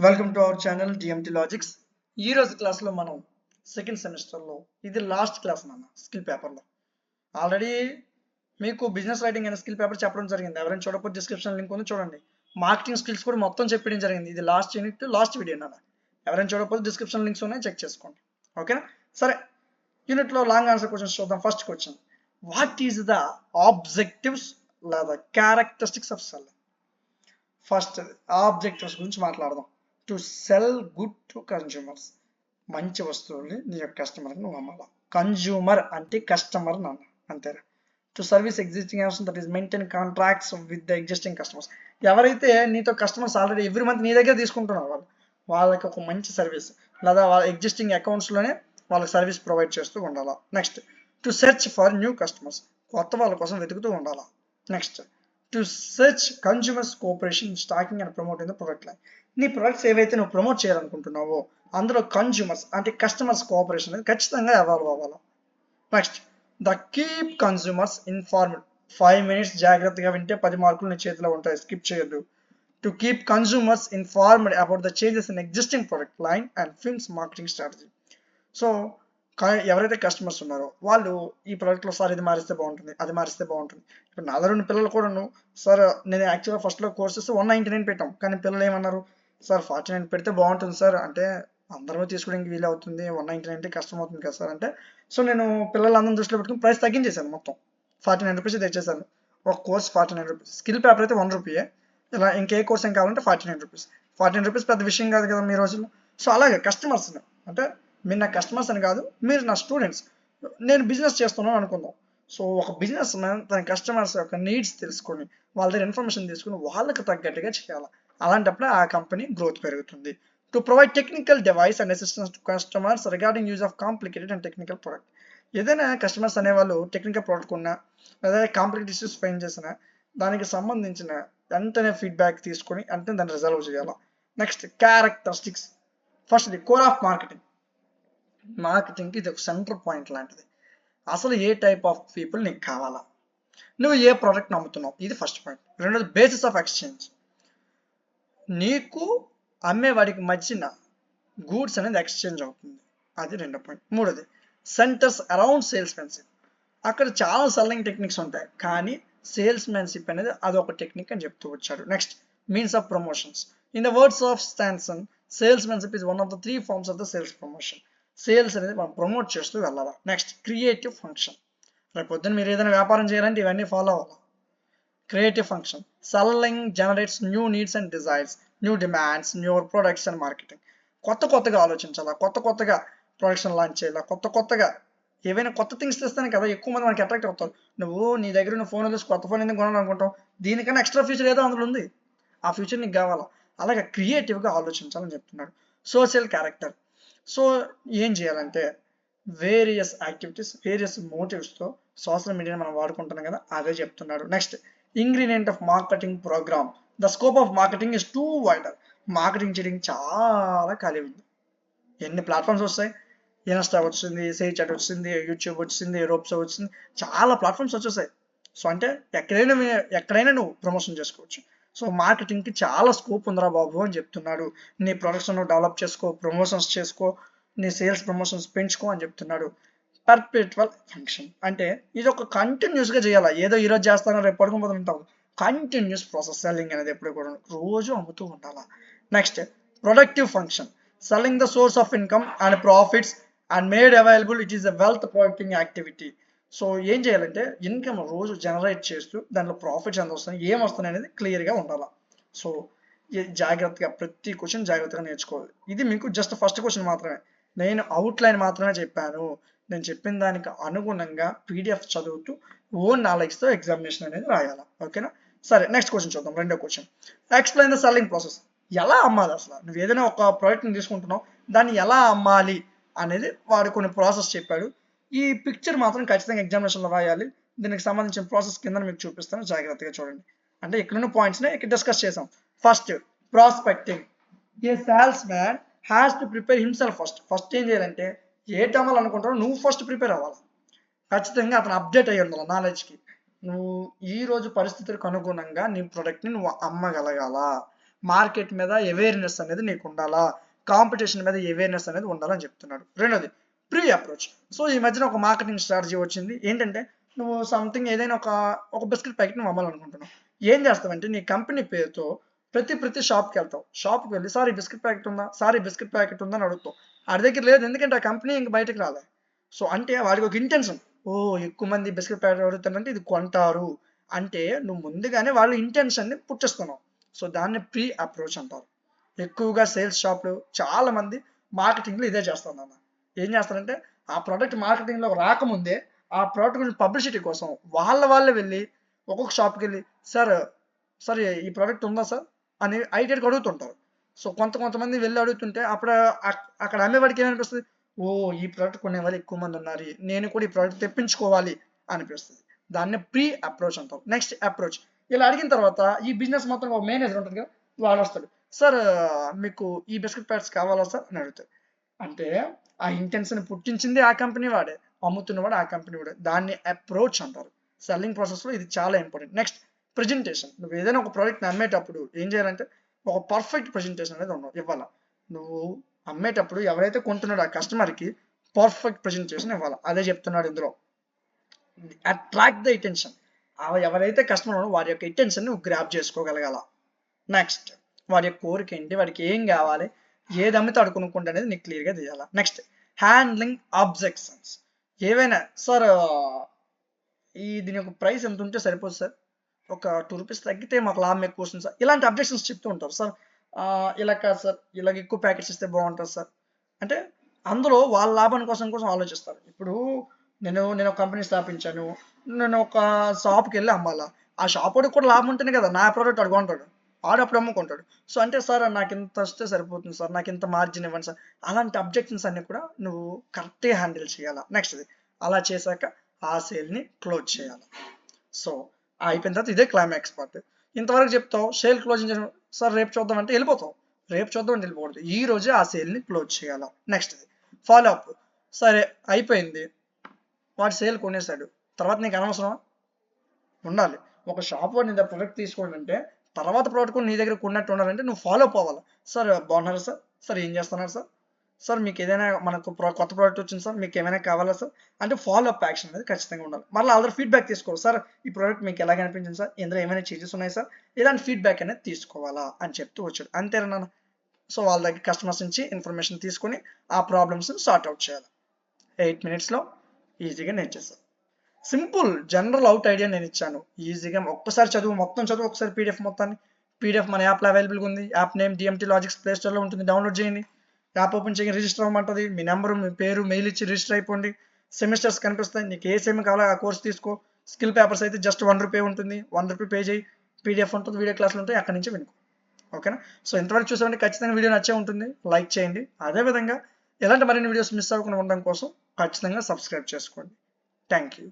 Welcome to our channel DMT logics. ఈ రోజు క్లాస్లో మనం సెకండ్ సెమిస్టర్లో ఇది లాస్ట్ క్లాస్ నాన్న స్కిల్ పేపర్లో ఆల్రెడీ మీకు బిజినెస్ రైటింగ్ అనే స్కిల్ పేపర్ చెప్పడం జరిగింది. ఎవరైనా చూడకపోతే డిస్క్రిప్షన్ లింక్ ఉంది చూడండి. మార్కెటింగ్ స్కిల్స్ కూడా మొత్తం చెప్పడం జరిగింది. ఇది లాస్ట్ యూనిట్ లాస్ట్ వీడియో నాన్న. ఎవరైనా చూడకపోతే డిస్క్రిప్షన్ లింక్స్ ఉన్నాయి, చెక్ చేసుకోండి. ఓకేనా? సరే, యూనిట్లో లాంగ్ ఆన్సర్ క్వశ్చన్స్ చూద్దాం. First question, what is the objectives లేదా characteristics of sell? First objectives గురించి మాట్లాడదాం. To sell good to consumers, మంచి వస్తువుల్ని నీ యొక్క కస్టమర్కి నువ్వు అమ్మాల. కన్జ్యూమర్ అంటే కస్టమర్ నాన్న, అంతేనా? To service existing customers, that is maintain contracts with the existing customers. ఎవరైతే నీతో కస్టమర్స్ ఆల్రెడీ ఎవ్రీ మంత్ నీ దగ్గర తీసుకుంటున్నారు వాళ్ళకి ఒక మంచి సర్వీస్ లేదా వాళ్ళ ఎగ్జిస్టింగ్ అకౌంట్స్లోనే వాళ్ళకి సర్వీస్ ప్రొవైడ్ చేస్తూ ఉండాలా. Next, to search for new customers, కొత్త వాళ్ళ కోసం వెతుకుతూ ఉండాలా. Next, to search consumers cooperation stacking and promoting the product line. నీ ప్రొడక్ట్స్ ఏవైతే నువ్వు ప్రమోట్ చేయాలనుకుంటున్నావో అందులో కన్జ్యూమర్స్ అంటే కస్టమర్స్ కోఆపరేషన్ అనేది ఖచ్చితంగా ఇన్వాల్వ్ అవ్వాలి. Next, the keep consumers informed. 5 minutes జాగ్రత్తగా వింటే 10 మార్కులు నీ చేతిలో ఉంటాయి, స్కిప్ చేయొద్దు. To keep consumers informed about the changes in existing product line and films marketing strategy. So ఎవరైతే కస్టమర్స్ ఉన్నారో వాళ్ళు ఈ ప్రోడక్ట్లో సార్ ఇది మారిస్తే బాగుంటుంది, అది మారిస్తే బాగుంటుంది. ఇప్పుడు నా దగ్గర ఉన్న పిల్లలు కూడాను, సార్ నేను యాక్చువల్గా ఫస్ట్లో కోర్సెస్ 199 పెట్టాం, కానీ పిల్లలు ఏమన్నారు, సార్ 49 పెడితే బాగుంటుంది సార్ అంటే అందరూ తీసుకోవడానికి వీలు అవుతుంది, 199 అంటే కష్టం అవుతుంది కదా సార్ అంటే. సో నేను పిల్లలందరం దృష్టిలో పెట్టుకుని ప్రైస్ తగ్గించేశాను, మొత్తం 49 రూపీస్ తెచ్చేసాను. ఒక కోర్స్ 49 రూపీస్, స్కిల్ పేపర్ అయితే 1 రూపీయే. ఇలా ఇంకే కోర్స్ ఏం కావాలంటే 49 రూపీస్. 49 రూపీస్ పెద్ద విషయం కాదు కదా మీ రోజుల్లో. సో అలాగే కస్టమర్స్ అంటే మీరు నా కస్టమర్స్ అని కాదు, మీరు నా స్టూడెంట్స్. నేను బిజినెస్ చేస్తున్నాను అనుకుందాం. సో ఒక బిజినెస్ మ్యాన్ తన కస్టమర్స్ యొక్క నీడ్స్ తెలుసుకొని వాళ్ళ దగ్గర ఇన్ఫర్మేషన్ తీసుకుని వాళ్ళకి తగ్గట్టుగా చేయాలి. అలాంటప్పుడు ఆ కంపెనీ గ్రోత్ పెరుగుతుంది. To provide technical device and assistance to customers regarding use of complicated and technical product. ఏదైనా కస్టమర్స్ అనేవాళ్ళు టెక్నికల్ ప్రోడక్ట్ ఉన్నా లేదా కాంప్లికేటెడ్ ఇష్యూస్ ఫైన్ చేసినా దానికి సంబంధించిన వెంటనే ఫీడ్బ్యాక్ తీసుకొని అంటే దాన్ని రిజాల్వ్ చేయాలి. Next, characteristics. First, the core of marketing. మార్కెటింగ్కి ఇది ఒక సెంటర్ పాయింట్ లాంటిది. అసలు ఏ టైప్ ఆఫ్ పీపుల్ నీకు కావాలా, నువ్వు ఏ ప్రోడక్ట్ నమ్ముతున్నావు, ఇది ఫస్ట్ పాయింట్. రెండోది, బేసిస్ ఆఫ్ ఎక్స్చేంజ్. నీకు అమ్మేవాడికి మధ్యన గూడ్స్ అనేది ఎక్స్చేంజ్ అవుతుంది, అది రెండో పాయింట్. మూడోది, సెంటర్స్ అరౌండ్ సేల్స్మెన్షిప్. అక్కడ చాలా సెల్లింగ్ టెక్నిక్స్ ఉంటాయి, కానీ సేల్స్మెన్షిప్ అనేది అదొక టెక్నిక్ అని చెప్తూ వచ్చాడు. Next, means of promotions. In the words of Stanson, salesmanship is one of the 3 forms of the sales promotion. Sales అనేది మనం ప్రమోట్ చేస్తూ వెళ్ళాలి. Next, creative function. రేపు పొద్దున్న మీరు ఏదైనా వ్యాపారం చేయాలంటే ఇవన్నీ ఫాలో అవ్వాలి. Creative function, selling generates new needs and desires, new demands, new products and marketing. కొత్తగా ఆలోచించాలా, కొత్తగా ప్రొడక్షన్ లాంచ్ చేయాలా, కొత్తగా ఏవైనా కొత్త థింగ్స్ తెస్తేనే కదా ఎక్కువ మంది మనకి అట్రాక్ట్ అవుతారు. నువ్వు దగ్గర ఉన్న ఫోన్ వదిలేసి కొత్త ఫోన్ ఎందుకు కొనాలనుకుంటావు, దీనికన్నా ఎక్స్ట్రా ఫ్యూచర్ ఏదో అందులో ఉంది, ఆ ఫ్యూచర్ నీకు కావాలా. అలాగే క్రియేటివ్గా ఆలోచించాలని చెప్తున్నాడు. Social character. సో ఏం చేయాలంటే వేరియస్ యాక్టివిటీస్, వేరియస్ మోటివ్స్తో సోషల్ మీడియాని మనం వాడుకుంటున్నాం కదా, అదే చెప్తున్నాడు. Next, ingredient of marketing program. The scope of marketing is too wider. Marketing చేయడానికి చాలా ఖాళీ ఉంది. ఎన్ని ప్లాట్ఫామ్స్ వస్తాయి, ఇన్స్టా వచ్చింది, సేచాట్ వచ్చింది, యూట్యూబ్ వచ్చింది, రోప్సో వచ్చింది, చాలా ప్లాట్ఫామ్స్ వచ్చేసాయి. సో అంటే ఎక్కడైనా నువ్వు ప్రమోషన్ చేసుకోవచ్చు. సో మార్కెటింగ్కి చాలా స్కోప్ ఉందిరా బాబు అని చెప్తున్నాడు. నీ ప్రొడక్ట్స్ నువ్వు డెవలప్ చేసుకో, ప్రమోషన్స్ చేసుకో, నీ సేల్స్ ప్రమోషన్స్ పెంచుకో అని చెప్తున్నాడు. పర్పెచువల్ ఫంక్షన్ అంటే ఇది ఒక కంటిన్యూస్గా చేయాలి. ఏదో ఈరోజు చేస్తానో రేపు పడుకోబోతుంటావు, కంటిన్యూస్ ప్రాసెస్. సెల్లింగ్ అనేది ఎప్పుడు కూడా రోజు అమ్ముతూ ఉండాలి. Next, productive function. Selling the source of income and profits and made available, it is a wealth protecting activity. So ఏం చేయాలంటే ఇన్కమ్ రోజు జనరేట్ చేస్తూ దాంట్లో ప్రాఫిట్స్ ఎంత వస్తున్నాయి, ఏం వస్తున్నాయి అనేది క్లియర్గా ఉండాలి. సో జాగ్రత్తగా ప్రతి క్వశ్చన్ జాగ్రత్తగా నేర్చుకోవాలి. ఇది మీకు జస్ట్ ఫస్ట్ క్వశ్చన్ మాత్రమే, నేను అవుట్లైన్ మాత్రమే చెప్పాను. నేను చెప్పిన దానికి అనుగుణంగా పీడిఎఫ్ చదువుతూ ఓన్ నాలెడ్జ్తో ఎగ్జామినేషన్ అనేది రాయాలి. ఓకేనా? సరే, నెక్స్ట్ క్వశ్చన్ చూద్దాం. రెండో question, explain the selling process. ఎలా అమ్మాలి, అసలు నువ్వు ఏదైనా ఒక ప్రోడక్ట్ని తీసుకుంటున్నావు దాన్ని ఎలా అమ్మాలి అనేది వాడు కొన్ని ప్రాసెస్ చెప్పాడు. ఈ పిక్చర్ మాత్రం ఖచ్చితంగా ఎగ్జామినేషన్లో రాయాలి. దీనికి సంబంధించిన ప్రాసెస్ కింద మీకు చూపిస్తాను, జాగ్రత్తగా చూడండి. అంటే ఇక్కడున్న పాయింట్స్ని ఇక్కడ డిస్కస్ చేసాం. First, prospecting. A sales man has to prepare himself first. First ఏం చేయాలంటే ఏటి అమ్మాలనుకుంటారో నువ్వు ఫస్ట్ ప్రిపేర్ అవ్వాలి. ఖచ్చితంగా అతను అప్డేట్ అయ్యి ఉండాలి నాలెడ్జ్కి. నువ్వు ఈ రోజు పరిస్థితులకు అనుగుణంగా నీ ప్రోడక్ట్ని నువ్వు అమ్మగలగాల. మార్కెట్ మీద అవేర్నెస్ అనేది నీకు ఉండాలా, కాంపిటీషన్ మీద అవేర్నెస్ అనేది ఉండాలని చెప్తున్నాడు. రెండోది ప్రీ అప్రోచ్. సో ఈ మధ్యన ఒక మార్కెటింగ్ స్ట్రాటజీ వచ్చింది. ఏంటంటే నువ్వు సంథింగ్ ఏదైనా ఒక బిస్కెట్ ప్యాకెట్ నువ్వు అమ్మాలనుకుంటున్నావు. ఏం చేస్తావంటే నీ కంపెనీ పేరుతో ప్రతి షాప్కి వెళ్తావు. షాప్కి వెళ్ళి సార్ ఈ బిస్కెట్ ప్యాకెట్ ఉందా, సార్ ఈ బిస్కెట్ ప్యాకెట్ ఉందా అని అడుగుతావు. వాడి దగ్గర లేదు, ఎందుకంటే ఆ కంపెనీ ఇంక బయటకు రాలే. సో అంటే వాడికి ఒక ఇంటెన్షన్, ఓ ఎక్కువ మంది బిస్కెట్ ప్యాకెట్ అడుగుతారంటే ఇది కొంటారు అంటే నువ్వు ముందుగానే వాళ్ళ ఇంటెన్షన్ని పుట్టిస్తున్నావు. సో దాన్ని ప్రీ అప్రోచ్ అంటారు. ఎక్కువగా సేల్స్ షాప్లు చాలా మంది మార్కెటింగ్లో ఇదే చేస్తారు నాన్న. ఏం చేస్తారంటే ఆ ప్రోడక్ట్ మార్కెటింగ్లో రాకముందే ఆ ప్రోడక్ట్ గురించి పబ్లిసిటీ కోసం వాళ్ళే వెళ్ళి ఒక్కొక్క షాప్కి వెళ్ళి సార్ సార్ ఈ ప్రోడక్ట్ ఉందా సార్ అని ఐడియాకి అడుగుతుంటారు. సో కొంతమంది వెళ్ళి అడుగుతుంటే అప్పుడు అక్కడ అమ్మేవాడికి ఏమనిపిస్తుంది, ఓ ఈ ప్రోడక్ట్ కొనే వాళ్ళు ఎక్కువ మంది ఉన్నారు, నేను కూడా ఈ ప్రోడక్ట్ తెప్పించుకోవాలి అనిపిస్తుంది. దాన్ని ప్రీ అప్రోచ్ అంటాం. Next approach. ఇలా అడిగిన తర్వాత ఈ బిజినెస్ మొత్తం ఒక మేనేజర్ ఉంటుంది కదా, వాడు వస్తాడు, సార్ మీకు ఈ బిస్కెట్ ప్యాకెట్స్ కావాలా సార్ అని అడుగుతాడు. అంటే ఆ ఇంటెన్షన్ పుట్టించింది ఆ కంపెనీ వాడే, అమ్ముతున్నవాడు ఆ కంపెనీ వాడే. దాన్ని అప్రోచ్ అంటారు. సెల్లింగ్ ప్రాసెస్లో ఇది చాలా ఇంపార్టెంట్. Next presentation. నువ్వు ఏదైనా ఒక ప్రోడక్ట్ని అమ్మేటప్పుడు ఏం చేయాలంటే ఒక పర్ఫెక్ట్ ప్రెజెంటేషన్ అనేది ఇవ్వాలి. నువ్వు అమ్మేటప్పుడు ఎవరైతే కొంటున్నాడో ఆ కస్టమర్కి పర్ఫెక్ట్ ప్రెజెంటేషన్ ఇవ్వాలి. అదే చెప్తున్నాడు ఇందులో. Attract the attention. ఎవరైతే కస్టమర్ ఉన్నాడో వాడి యొక్క అటెన్షన్ నువ్వు గ్రాప్ చేసుకోగలగాల. నెక్స్ట్ వాడి యొక్క కోరిక ఏంటి, వాడికి ఏం కావాలి, ఏది అమ్మితే వాడు కొనుక్కుంటా అనేది నీకు క్లియర్గా తీయాలి. Next handling objections. ఏవైనా సార్ దీని యొక్క ప్రైస్ ఎంత ఉంటే సరిపోదు సార్, ఒక 2 రూపీస్ తగ్గితే మాకు లాభం ఎక్కువ వస్తుంది సార్, ఇలాంటి అబ్జెక్షన్స్ చెప్తూ ఉంటారు. సార్ ఇలా కాదు సార్, ఇలాగ ఎక్కువ ప్యాకెట్స్ ఇస్తే బాగుంటుంది సార్ అంటే అందులో వాళ్ళ లాభం కోసం ఆలోచిస్తారు. ఇప్పుడు నేను ఒక కంపెనీ స్థాపించాను, నేను ఒక షాప్కి వెళ్ళి అమ్మాలా, ఆ షాప్ వాడికి కూడా లాభం ఉంటేనే కదా నా ప్రోడక్ట్ వాడు కొంటాడు, వాడు అప్పుడు అమ్ముకుంటాడు. సో అంటే సార్ నాకు ఇంత వస్తే సరిపోతుంది సార్, నాకు ఇంత మార్జిన్ ఇవ్వండి సార్. అలాంటి అబ్జెక్షన్స్ అన్ని కూడా నువ్వు కరెక్ట్గా హ్యాండిల్ చేయాలా. నెక్స్ట్ అలా చేశాక ఆ సేల్ని క్లోజ్ చేయాలి. సో అయిపోయిన తర్వాత ఇదే క్లైమాక్స్ పార్ట్. ఇంతవరకు చెప్తావు, సేల్ క్లోజింగ్ చేసిన సార్ రేపు చూద్దాం అంటే వెళ్ళిపోతావు, రేపు చూద్దాం అంటే వెళ్ళిపోకూడదు, ఈ రోజే ఆ సేల్ని క్లోజ్ చేయాలా. Next follow up. సరే అయిపోయింది, వాడు సేల్ కొనేసాడు, తర్వాత నీకు అనవసరమా? ఉండాలి. ఒక షాప్ వాడు నీ దగ్గర ప్రోడక్ట్ తీసుకోండి అంటే తర్వాత ప్రోడక్ట్ కూడా నీ దగ్గర కొన్నట్టు ఉండాలంటే నువ్వు ఫాలో అప్ అవ్వాలి. సార్ బాగున్నారా సార్, సార్ ఏం చేస్తున్నారు సార్, సార్ మీకు ఏదైనా మనకు కొత్త ప్రోడక్ట్ వచ్చింది సార్, మీకు ఏమైనా కావాలా సార్ అంటే ఫాలో అప్ యాక్షన్ అనేది ఖచ్చితంగా ఉండాలి. మళ్ళీ ఆల్రెడీ ఫీడ్బ్యాక్ తీసుకోవాలి. సార్ ఈ ప్రోడక్ట్ మీకు ఎలాగ అనిపించింది సార్, ఇందులో ఏమైనా చేంజెస్ ఉన్నాయి సార్, ఇలాంటి ఫీడ్బ్యాక్ అనేది తీసుకోవాలా అని చెప్తూ వచ్చాడు. అంతేనా? సో వాళ్ళ దగ్గర కస్టమర్స్ నుంచి ఇన్ఫర్మేషన్ తీసుకొని ఆ ప్రాబ్లమ్స్ సార్ట్ అవుట్ చేయాలి. 8 minutesలో ఈజీగా నేర్చేస్తాను. సింపుల్ జనరల్ అవుట్ ఐడియా నేను ఇచ్చాను. ఈజీగా ఒక్కసారి చదువు, మొత్తం చదువు ఒకసారి పీడిఎఫ్ మొత్తాన్ని. పీడిఎఫ్ మన యాప్లో అవైలబుల్గా ఉంది. App name DMT logics play స్టోర్లో ఉంటుంది, డౌన్లోడ్ చేయండి. యాప్ ఓపెన్ చేయండి, రిజిస్టర్ అవ్వమంటుంది. మీ నెంబరు, మీ పేరు, మెయిల్ ఇచ్చి రిజిస్టర్ అయిపోండి. సెమిస్టర్స్ కనిపిస్తాయి, నీకు ఏ సెమ్ కావాలో ఆ కోర్స్ తీసుకో. స్కిల్ పేపర్స్ అయితే జస్ట్ 1 రూపీ ఉంటుంది, 1 రూపీ పే చేయి. పీడిఎఫ్ ఉంటుంది, వీడియో క్లాసులు ఉంటాయి, అక్కడి నుంచి వినుకో. ఓకేనా? సో ఇంతవరకు చూసామంటే ఖచ్చితంగా వీడియో నచ్చే ఉంటుంది, లైక్ చేయండి. అదేవిధంగా ఎలాంటి మరిన్ని వీడియోస్ మిస్ అవ్వకుండా ఉండడం కోసం ఖచ్చితంగా సబ్స్క్రైబ్ చేసుకోండి. Thank you.